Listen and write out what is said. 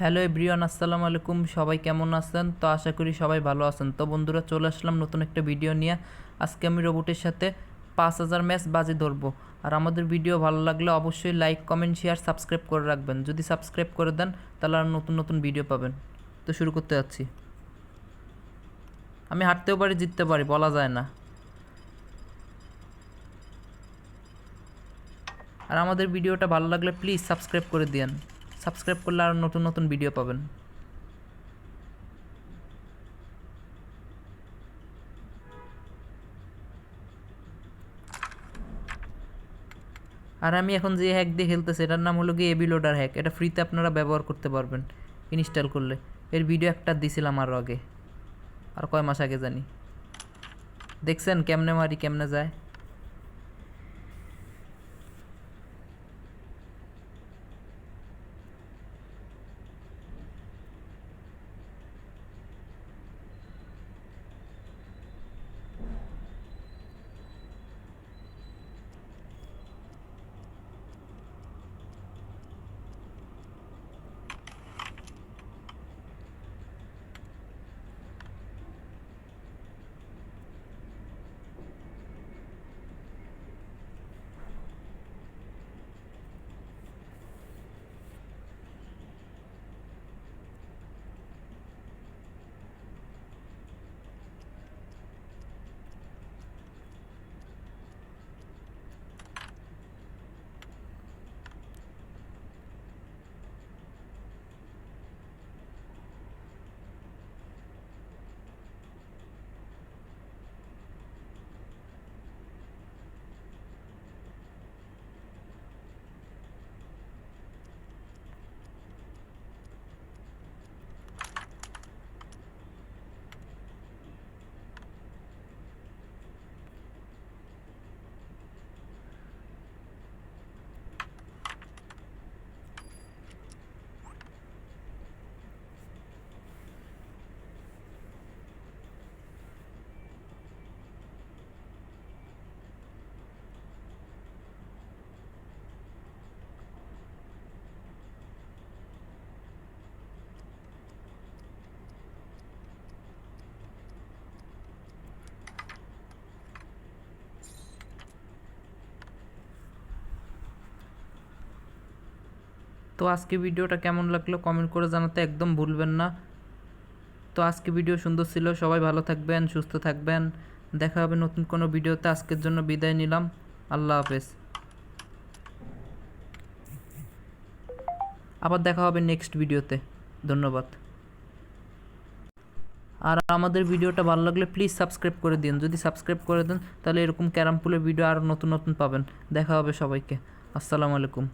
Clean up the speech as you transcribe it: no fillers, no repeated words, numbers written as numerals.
Hello everyone, আসসালামু আলাইকুম। সবাই কেমন আছেন? তো আশা করি সবাই ভালো আছেন। তো বন্ধুরা, চলে আসলাম নতুন একটা ভিডিও নিয়ে। আজকে আমি রোবটের সাথে 5000 ম্যাচ বাজি ধরবো। আর আমাদের ভিডিও ভালো লাগলে অবশ্যই লাইক, কমেন্ট, শেয়ার, সাবস্ক্রাইব করে রাখবেন। যদি সাবস্ক্রাইব করে দেন তাহলে আর নতুন নতুন ভিডিও পাবেন। তো শুরু করতে যাচ্ছি। আমি হারতেও পারি, জিততে পারি, বলা যায় না। আর আমাদের ভিডিওটা ভালো লাগলে প্লিজ সাবস্ক্রাইব করে দিন। সাবস্ক্রাইব করলে আরও নতুন নতুন ভিডিও পাবেন। আর আমি এখন যে হ্যাক দিয়ে খেলতেছি এটার নাম হলো গিয়ে এবি লোডার হ্যাক। এটা ফ্রিতে আপনারা ব্যবহার করতে পারবেন ইনস্টল করলে। এর ভিডিও একটা দিছিলাম আরও আগে, আর কয় মাস আগে জানি। দেখছেন কেমনে মারি, কেমনে যায়। তো আজকে ভিডিওটা কেমন লাগলো কমেন্ট করে জানাতে একদম ভুলবেন না। তো আজকে ভিডিও সুন্দর ছিল। সবাই ভালো থাকবেন, সুস্থ থাকবেন। দেখা হবে নতুন কোনো ভিডিওতে। আজকের জন্য বিদায় নিলাম। আল্লাহ হাফেজ। আবার দেখা হবে নেক্সট ভিডিওতে। ধন্যবাদ। আর আমাদের ভিডিওটা ভালো লাগলে প্লিজ সাবস্ক্রাইব করে দিন। যদি সাবস্ক্রাইব করে দেন তাহলে এরকম ক্যারাম পুলের ভিডিও আরও নতুন নতুন পাবেন। দেখা হবে সবাইকে। আসসালামু আলাইকুম।